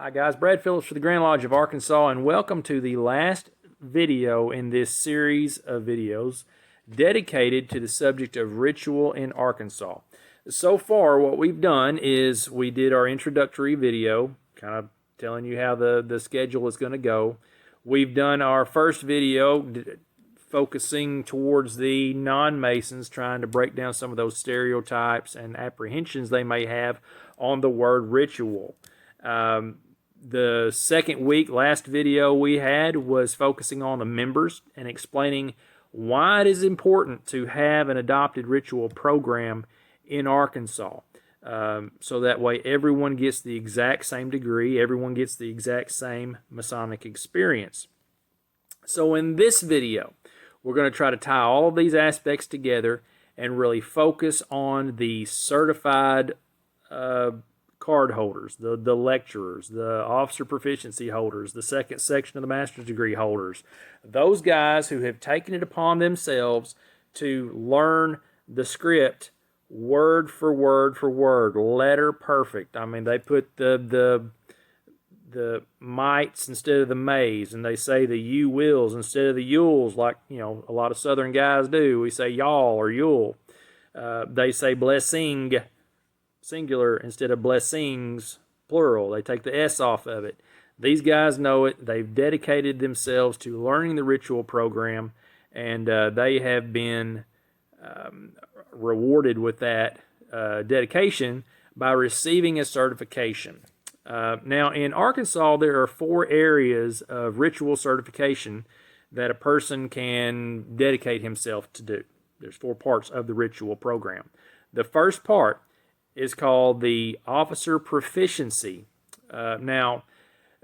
Hi guys, Brad Phillips for the Grand Lodge of Arkansas, and welcome to the last video in this series of videos dedicated to the subject of ritual in Arkansas. So far, what we've done is we did our introductory video, kind of telling you how the schedule is going to go. We've done our first video focusing towards the non-Masons, trying to break down some of those stereotypes and apprehensions they may have on the word ritual. The second week, last video we had was focusing on the members and explaining why it is important to have an adopted ritual program in Arkansas. So that way everyone gets the exact same degree, everyone gets the exact same Masonic experience. So in this video, we're going to try to tie all of these aspects together and really focus on the certified card holders, the lecturers, the officer proficiency holders, the second section of the master's degree holders, those guys who have taken it upon themselves to learn the script word for word, letter perfect. I mean, they put the mights instead of the mays, and they say the you wills instead of the you'ls, like, you know, a lot of southern guys do. We say y'all or you'll. They say blessing singular instead of blessings plural. They take the S off of it. These guys know it. They've dedicated themselves to learning the ritual program, and they have been rewarded with that dedication by receiving a certification. Now, in Arkansas, there are 4 areas of ritual certification that a person can dedicate himself to do. There's 4 parts of the ritual program. The first part is called the officer proficiency. Now,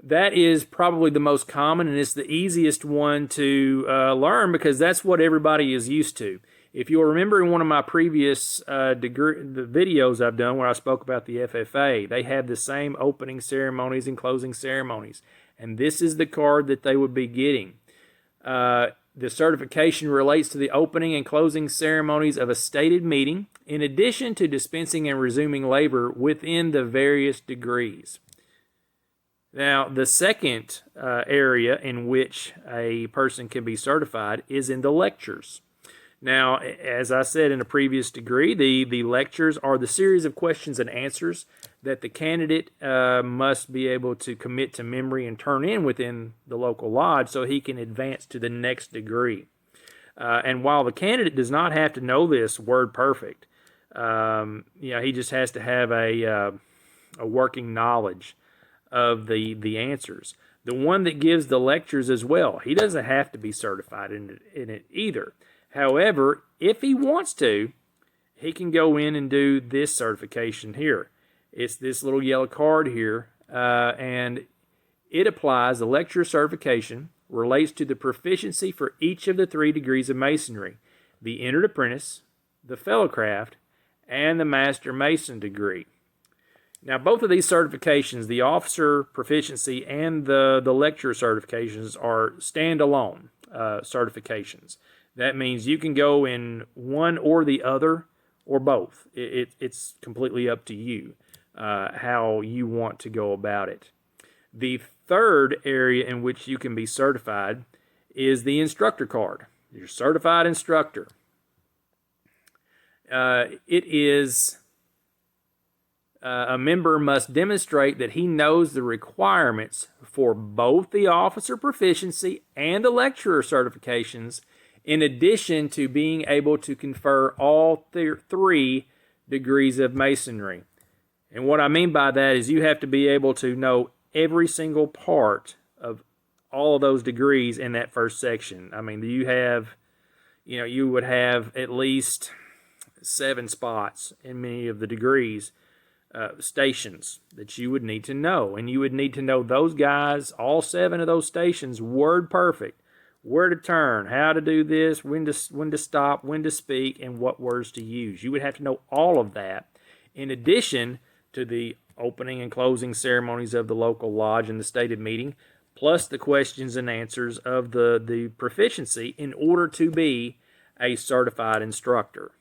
that is probably the most common, and it's the easiest one to learn because that's what everybody is used to. If you'll remember in one of my previous the videos I've done where I spoke about the FFA, they have the same opening ceremonies and closing ceremonies, and this is the card that they would be getting. The certification relates to the opening and closing ceremonies of a stated meeting, in addition to dispensing and resuming labor within the various degrees. Now, the second area in which a person can be certified is in the lectures. Now, as I said in a previous degree, the lectures are the series of questions and answers that the candidate must be able to commit to memory and turn in within the local lodge so he can advance to the next degree. And while the candidate does not have to know this word perfect, he just has to have a working knowledge of the answers. The one that gives the lectures as well, he doesn't have to be certified in it either. However, if he wants to, he can go in and do this certification here. It's this little yellow card here, and it applies. The lecturer certification relates to the proficiency for each of the 3 degrees of Masonry: the entered apprentice, the fellowcraft, and the master mason degree. Now, both of these certifications, the officer proficiency and the lecturer certifications, are standalone certifications. That means you can go in one or the other or both. It's completely up to you how you want to go about it. The third area in which you can be certified is the instructor card. You're certified instructor. It is a member must demonstrate that he knows the requirements for both the officer proficiency and the lecturer certifications, in addition to being able to confer all 3 degrees of Masonry. And what I mean by that is you have to be able to know every single part of all of those degrees in that first section. I mean, you would have at least 7 spots in many of the degrees, stations that you would need to know. And you would need to know those guys, all 7 of those stations, word perfect. Where to turn, how to do this, when to stop, when to speak, and what words to use. You would have to know all of that, in addition to the opening and closing ceremonies of the local lodge and the stated meeting, plus the questions and answers of the proficiency in order to be a certified instructor.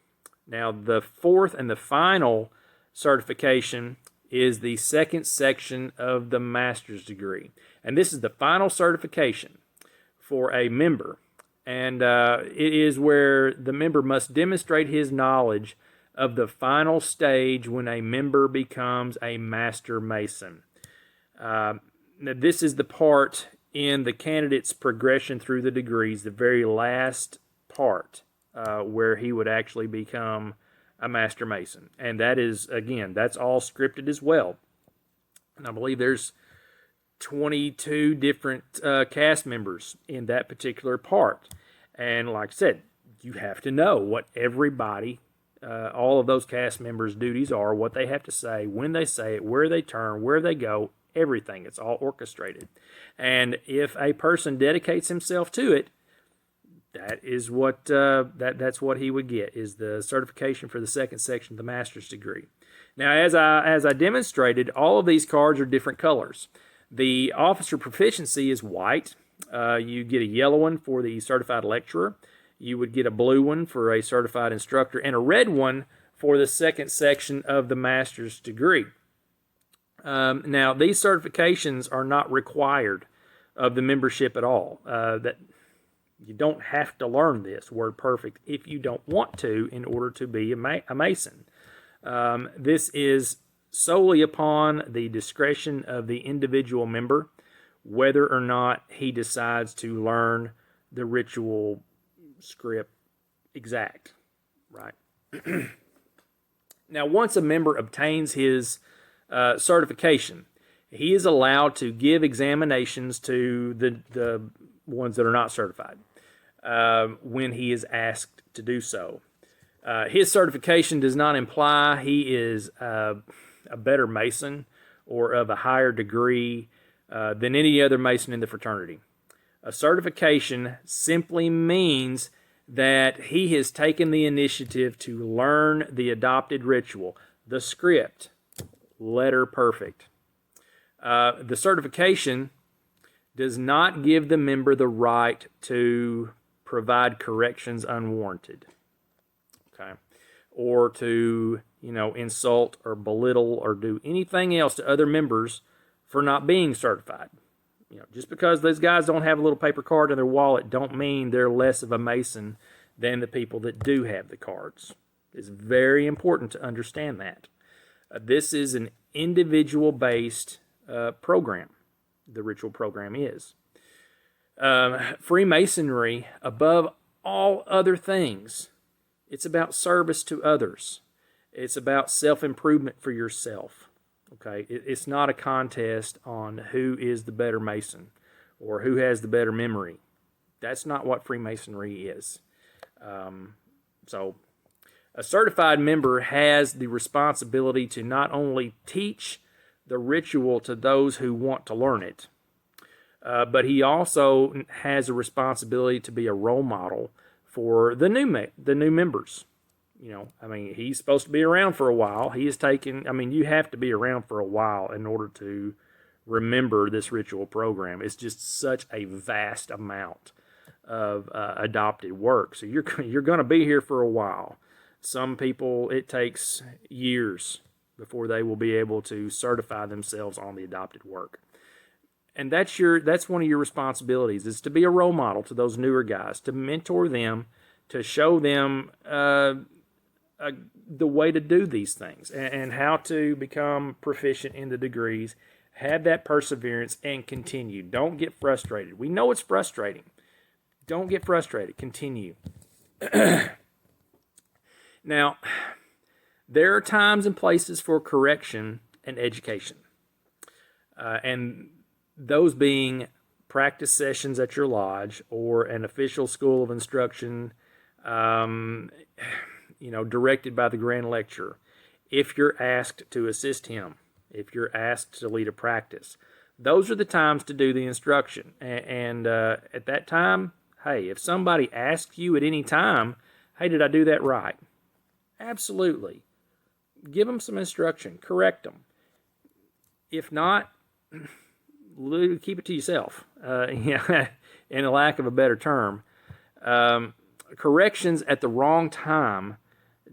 Now, the fourth and the final certification is the second section of the master's degree. And this is the final certification for a member. And it is where the member must demonstrate his knowledge of the final stage when a member becomes a master mason. Now this is the part in the candidate's progression through the degrees, the very last part where he would actually become a master mason. And that is, again, that's all scripted as well. And I believe there's 22 different cast members in that particular part. And like I said, you have to know what everybody, all of those cast members' duties are, what they have to say, when they say it, where they turn, where they go, everything. It's all orchestrated. And if a person dedicates himself to it, that is what that's what he would get, is the certification for the second section of the master's degree. Now, as I demonstrated, all of these cards are different colors. The officer proficiency is white. You get a yellow one for the certified lecturer. You would get a blue one for a certified instructor, and a red one for the second section of the master's degree. Now, these certifications are not required of the membership at all. That you don't have to learn this word perfect if you don't want to in order to be a Mason. This is solely upon the discretion of the individual member whether or not he decides to learn the ritual script exact, right? Now, once a member obtains his certification, he is allowed to give examinations to the ones that are not certified when he is asked to do so. His certification does not imply he is a better Mason or of a higher degree than any other Mason in the fraternity. A certification simply means that he has taken the initiative to learn the adopted ritual, the script, letter perfect. The certification does not give the member the right to provide corrections unwarranted, okay, or to, insult or belittle or do anything else to other members for not being certified. Just because those guys don't have a little paper card in their wallet don't mean they're less of a Mason than the people that do have the cards. It's very important to understand that. This is an individual-based program. The ritual program is. Freemasonry, above all other things, it's about service to others. It's about self-improvement for yourself. Okay, it's not a contest on who is the better Mason or who has the better memory. That's not what Freemasonry is. So a certified member has the responsibility to not only teach the ritual to those who want to learn it, but he also has a responsibility to be a role model for the new members. He's supposed to be around for a while. He is taking, you have to be around for a while in order to remember this ritual program. It's just such a vast amount of adopted work. So you're going to be here for a while. Some people, it takes years before they will be able to certify themselves on the adopted work. And that's one of your responsibilities, is to be a role model to those newer guys, to mentor them, to show them the way to do these things and how to become proficient in the degrees. Have that perseverance and continue. Don't get frustrated. We know it's frustrating. Don't get frustrated. Continue. Now, there are times and places for correction and education. And those being practice sessions at your lodge or an official school of instruction, directed by the Grand Lecturer. If you're asked to assist him, if you're asked to lead a practice, those are the times to do the instruction. And at that time, hey, if somebody asks you at any time, hey, did I do that right? Absolutely. Give them some instruction. Correct them. If not, keep it to yourself, in a lack of a better term. Corrections at the wrong time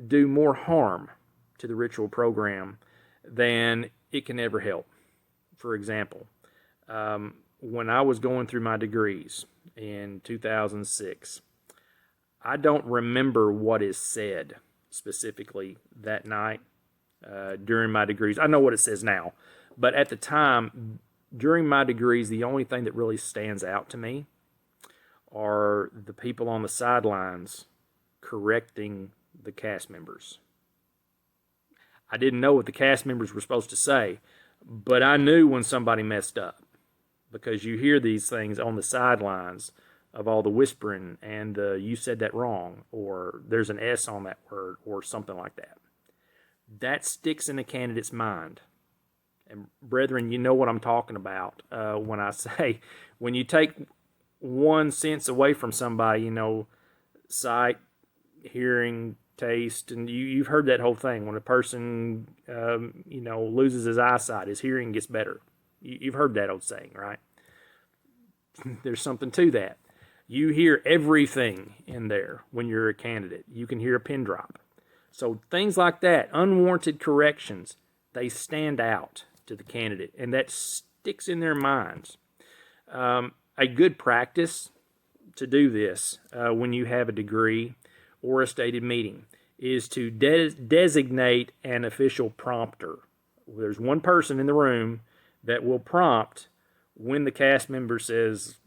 do more harm to the ritual program than it can never help. For example, when I was going through my degrees in 2006, I don't remember what is said specifically that night during my degrees. I know what it says now, but at the time, during my degrees, the only thing that really stands out to me are the people on the sidelines correcting the cast members. I didn't know what the cast members were supposed to say, but I knew when somebody messed up, because you hear these things on the sidelines of all the whispering and you said that wrong, or there's an S on that word, or something like that. That sticks in the candidate's mind. And brethren, you know what I'm talking about when I say, when you take one sense away from somebody, sight, hearing, taste, and you've heard that whole thing. When a person, loses his eyesight, his hearing gets better. You've heard that old saying, right? There's something to that. You hear everything in there when you're a candidate. You can hear a pin drop. So things like that, unwarranted corrections, they stand out to the candidate, and that sticks in their minds. A good practice to do this when you have a degree or a stated meeting is to designate an official prompter. There's one person in the room that will prompt when the cast member says,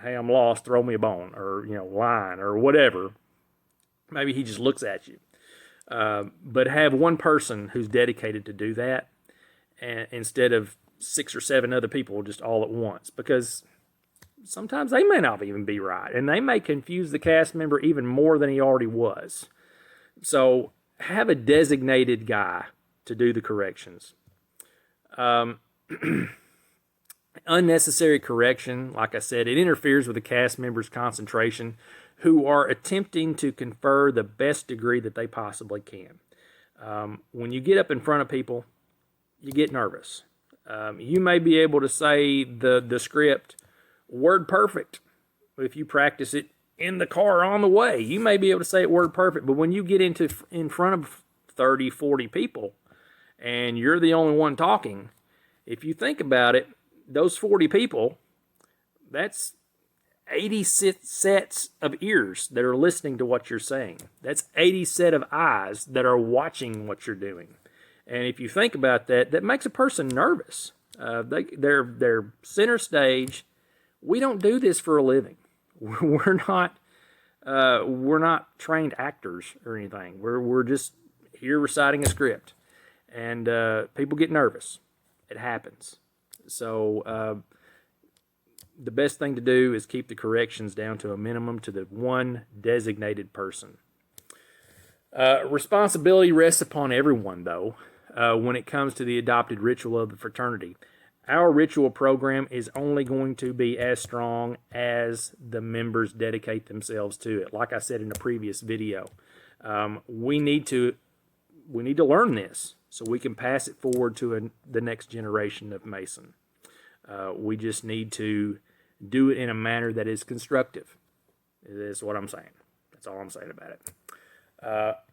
"Hey, I'm lost, throw me a bone," or, line, or whatever. Maybe he just looks at you. But have one person who's dedicated to do that, and instead of 6 or 7 other people just all at once, because sometimes they may not even be right, and they may confuse the cast member even more than he already was. So have a designated guy to do the corrections. Unnecessary correction, like I said, it interferes with the cast member's concentration, who are attempting to confer the best degree that they possibly can. When you get up in front of people, you get nervous. You may be able to say the script word perfect if you practice it in the car on the way. You may be able to say it word perfect, but when you get in front of 30, 40 people and you're the only one talking, if you think about it, those 40 people, that's 80 sets of ears that are listening to what you're saying. That's 80 set of eyes that are watching what you're doing. And if you think about that, that makes a person nervous. They're center stage. We don't do this for a living. We're not trained actors or anything. We're just here reciting a script, and people get nervous. It happens. So the best thing to do is keep the corrections down to a minimum to the one designated person. Responsibility rests upon everyone, though, when it comes to the adopted ritual of the fraternity. Our ritual program is only going to be as strong as the members dedicate themselves to it. Like I said in a previous video, we need to learn this so we can pass it forward to the next generation of Mason. We just need to do it in a manner that is constructive. Is what I'm saying. That's all I'm saying about it.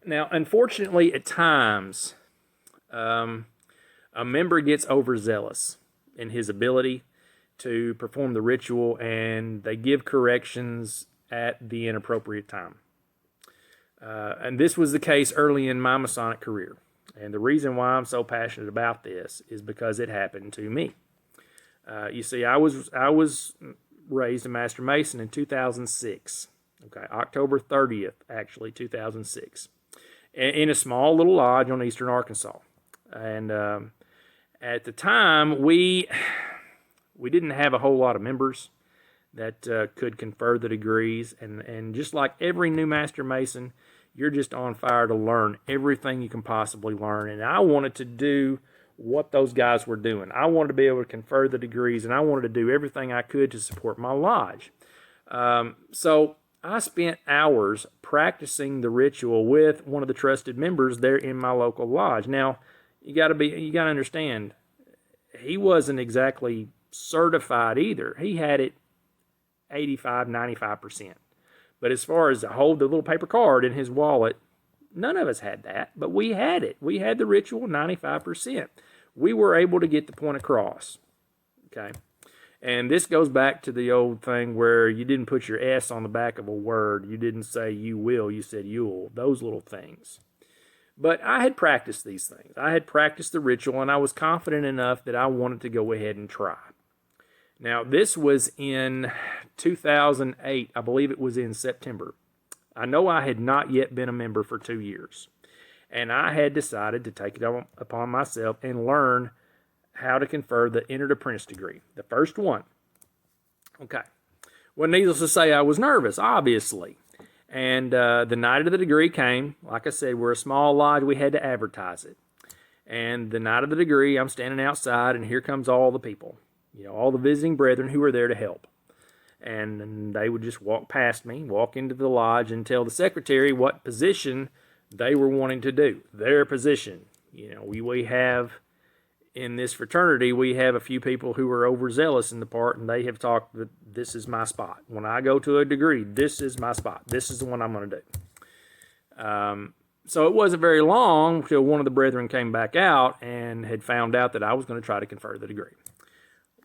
Now, unfortunately, at times, a member gets overzealous in his ability to perform the ritual, and they give corrections at the inappropriate time. And this was the case early in my Masonic career. And the reason why I'm so passionate about this is because it happened to me. You see, I was raised a Master Mason in 2006. Okay, October 30th, actually, 2006, in a small little lodge on Eastern Arkansas. And at the time, we didn't have a whole lot of members that could confer the degrees. And just like every new Master Mason, you're just on fire to learn everything you can possibly learn. And I wanted to do what those guys were doing. I wanted to be able to confer the degrees, and I wanted to do everything I could to support my lodge. So I spent hours practicing the ritual with one of the trusted members there in my local lodge. Now, you got to understand, he wasn't exactly certified either. He had it 85, 95%. But as far as the little paper card in his wallet, none of us had that, but we had it. We had the ritual 95%. we were able to get the point across. Okay. And this goes back to the old thing where you didn't put your S on the back of a word. You didn't say you will, you said you'll. Those little things. But I had practiced these things. I had practiced the ritual, and I was confident enough that I wanted to go ahead and try. Now, this was in 2008. I believe it was in September. I know I had not yet been a member for 2 years. And I had decided to take it upon myself and learn how to confer the entered apprentice degree, the first one. Okay. Well, needless to say, I was nervous, obviously. And the night of the degree came. Like I said, we're a small lodge. We had to advertise it. And the night of the degree, I'm standing outside, and here comes all the people. You know, all the visiting brethren who were there to help. And they would just walk past me, walk into the lodge, and tell the secretary what position they were wanting to do. Their position. You know, we have... in this fraternity, we have a few people who are overzealous in the part, and they have talked that this is my spot. When I go to a degree, this is my spot. This is the one I'm going to do. So it wasn't very long until one of the brethren came back out and had found out that I was going to try to confer the degree.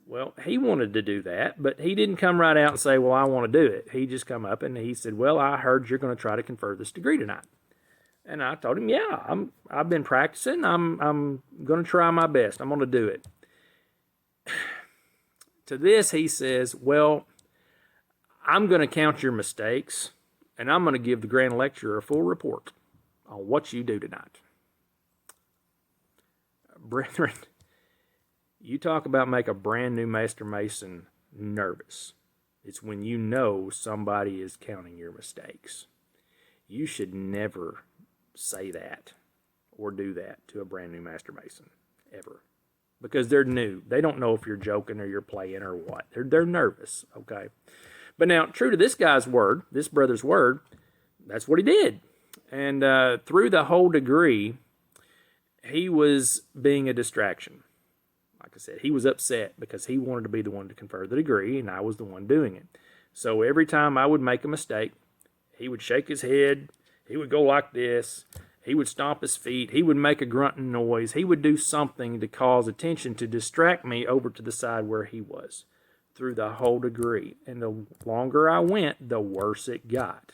Well, he wanted to do that, but he didn't come right out and say, well, I want to do it. He just come up and he said, well, I heard you're going to try to confer this degree tonight. And I told him, yeah, I've been practicing. I'm going to try my best. I'm going to do it. To this, he says, well, I'm going to count your mistakes, and I'm going to give the grand lecturer a full report on what you do tonight. Brethren, you talk about make a brand new Master Mason nervous. It's when you know somebody is counting your mistakes. You should never say that or do that to a brand new Master Mason, ever. Because they're new. They don't know if you're joking or you're playing or what. They're nervous, okay? But now, true to this guy's word, this brother's word, that's what he did. And through the whole degree, he was being a distraction. Like I said, he was upset because he wanted to be the one to confer the degree, and I was the one doing it. So every time I would make a mistake, he would shake his head, he would go like this, he would stomp his feet, he would make a grunting noise, he would do something to cause attention to distract me over to the side where he was through the whole degree. And the longer I went, the worse it got.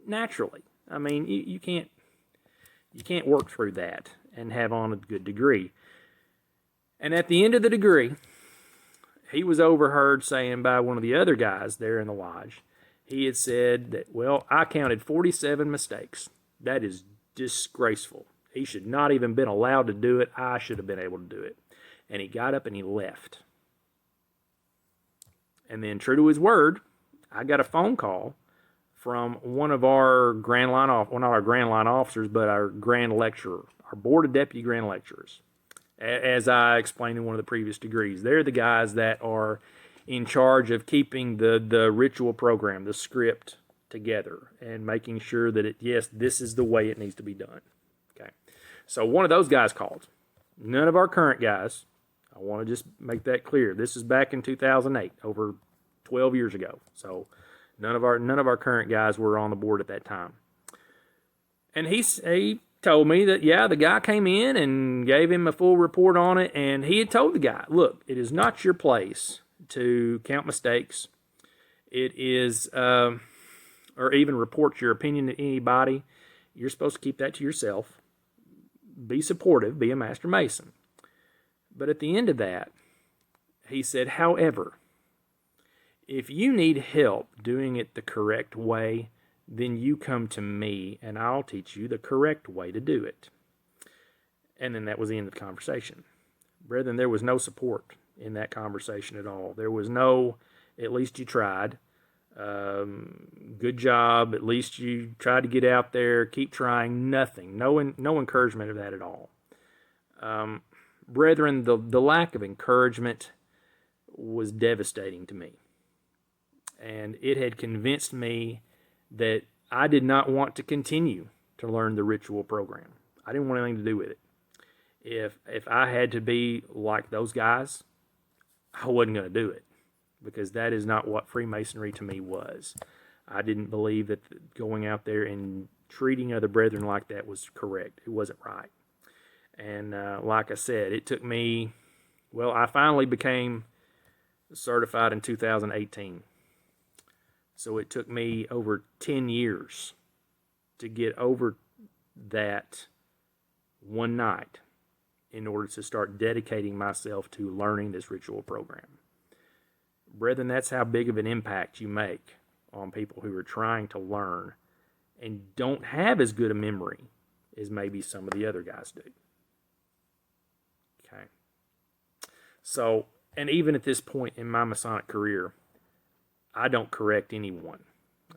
Naturally. I mean, you can't work through that and have on a good degree. And at the end of the degree, he was overheard saying by one of the other guys there in the lodge, he had said that, well, I counted 47 mistakes. That is disgraceful. He should not even been allowed to do it. I should have been able to do it. And he got up and he left. And then, true to his word, I got a phone call from one of our Grand Line well, not our Grand Line officers, but our Grand Lecturer, our Board of Deputy Grand Lecturers. As I explained in one of the previous degrees, they're the guys that are in charge of keeping the ritual program, the script, together and making sure that yes, this is the way it needs to be done. Okay, so one of those guys called. None of our current guys. I want to just make that clear. This is back in 2008, over 12 years ago. So none of our current guys were on the board at that time. And he told me that, yeah, the guy came in and gave him a full report on it, and he had told the guy, look, it is not your place to count mistakes. It is, or even report your opinion to anybody. You're supposed to keep that to yourself. Be supportive, be a Master Mason. But at the end of that, he said, however, if you need help doing it the correct way, then you come to me and I'll teach you the correct way to do it. And then that was the end of the conversation. Brethren, there was no support in that conversation at all. There was no, at least you tried. Good job. At least you tried to get out there. Keep trying. Nothing. No encouragement of that at all. Brethren, the lack of encouragement was devastating to me. And it had convinced me that I did not want to continue to learn the ritual program. I didn't want anything to do with it. If I had to be like those guys, I wasn't going to do it, because that is not what Freemasonry to me was. I didn't believe that going out there and treating other brethren like that was correct. It wasn't right. And like I said, it took me, well, I finally became certified in 2018. So it took me over 10 years to get over that one night in order to start dedicating myself to learning this ritual program. Brethren, that's how big of an impact you make on people who are trying to learn and don't have as good a memory as maybe some of the other guys do. Okay. So, and even at this point in my Masonic career, I don't correct anyone.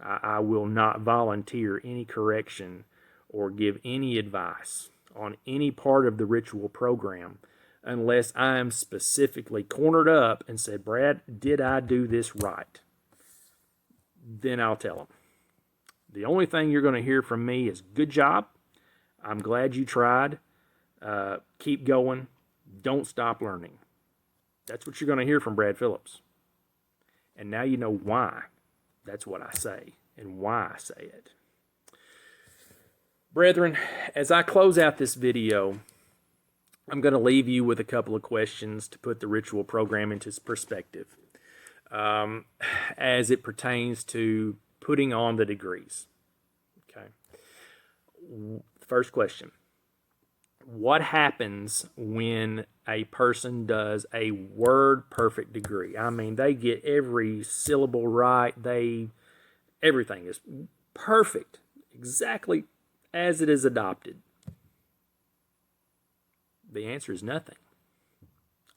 I will not volunteer any correction or give any advice on any part of the ritual program unless I am specifically cornered up and said, Brad, did I do this right? Then I'll tell them. The only thing you're going to hear from me is, good job. I'm glad you tried. Keep going. Don't stop learning. That's what you're going to hear from Brad Phillips. And now you know why that's what I say and why I say it. Brethren, as I close out this video, I'm going to leave you with a couple of questions to put the ritual program into perspective as it pertains to putting on the degrees. Okay. First question. What happens when a person does a word perfect degree? I mean, they get every syllable right. Everything is perfect, exactly as it is adopted. The answer is nothing.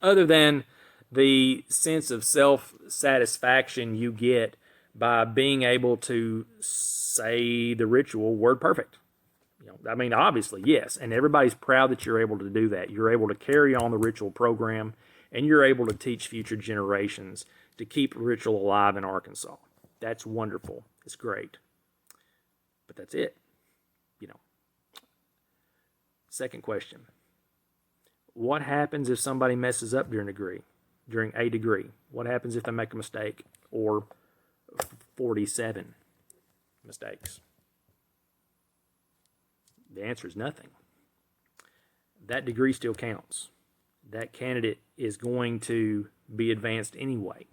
Other than the sense of self-satisfaction you get by being able to say the ritual word perfect. I mean, obviously, yes, and everybody's proud that you're able to do that. You're able to carry on the ritual program, and you're able to teach future generations to keep ritual alive in Arkansas. That's wonderful. It's great. But that's it. Second question. What happens if somebody messes up during a degree? What happens if they make a mistake or 47 mistakes? The answer is nothing. That degree still counts. That candidate is going to be advanced anyway,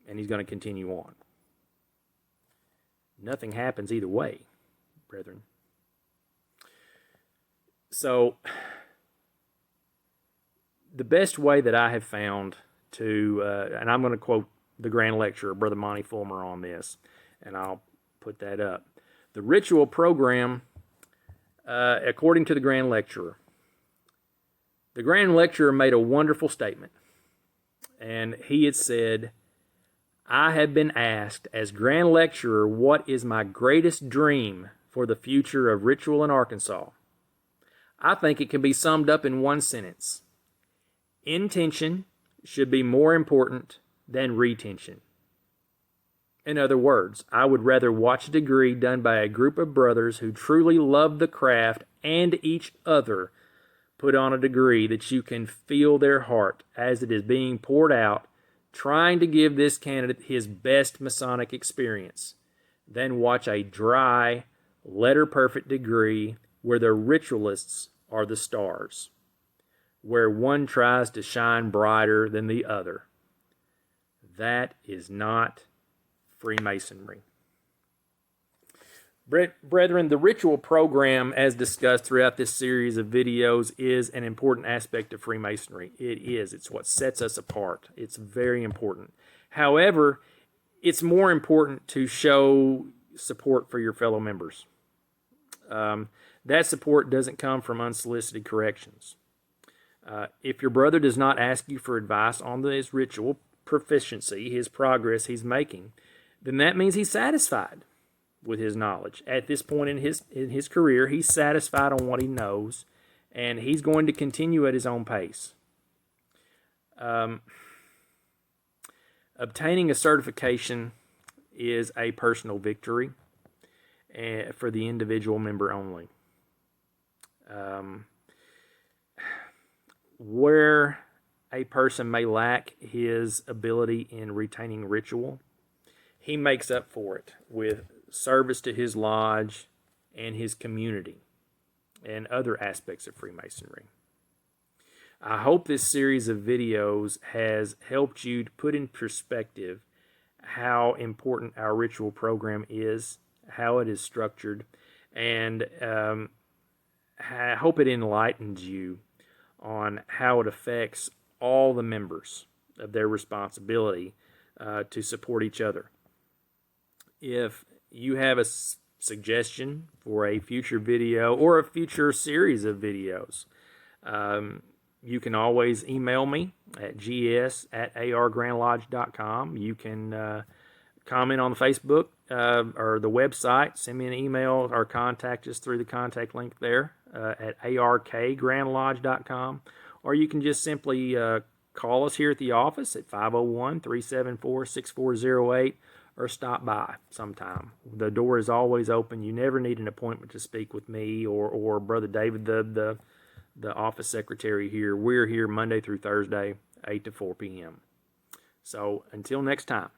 and he's going to continue on. Nothing happens either way, brethren. So, the best way that I have found to, and I'm going to quote the Grand Lecturer, Brother Monty Fulmer, on this, and I'll put that up. The ritual program, according to the Grand Lecturer, the Grand Lecturer made a wonderful statement, and he had said, I have been asked as Grand Lecturer what is my greatest dream for the future of ritual in Arkansas. I think it can be summed up in one sentence. Intention should be more important than retention. In other words, I would rather watch a degree done by a group of brothers who truly love the craft and each other put on a degree that you can feel their heart as it is being poured out, trying to give this candidate his best Masonic experience, than watch a dry, letter-perfect degree where the ritualists are the stars, where one tries to shine brighter than the other. That is not Freemasonry. Brethren, the ritual program, as discussed throughout this series of videos, is an important aspect of Freemasonry. It is. It's what sets us apart. It's very important. However, it's more important to show support for your fellow members. That support doesn't come from unsolicited corrections. If your brother does not ask you for advice on his ritual proficiency, his progress he's making, then that means he's satisfied with his knowledge. At this point in his career, he's satisfied on what he knows, and he's going to continue at his own pace. Obtaining a certification is a personal victory for the individual member only. Where a person may lack his ability in retaining ritual, he makes up for it with service to his lodge and his community. and other aspects of Freemasonry. I hope this series of videos has helped you to put in perspective how important our ritual program is, how it is structured, and I hope it enlightens you on how it affects all the members of their responsibility to support each other. If you have a suggestion for a future video or a future series of videos, you can always email me at gs@argrandlodge.com. You can comment on the Facebook or the website, send me an email, or contact us through the contact link there at arkgrandlodge.com. Or you can just simply call us here at the office at 501-374-6408 or stop by sometime. The door is always open. You never need an appointment to speak with me or Brother David, the office secretary here. We're here Monday through Thursday, 8 to 4 p.m. So until next time.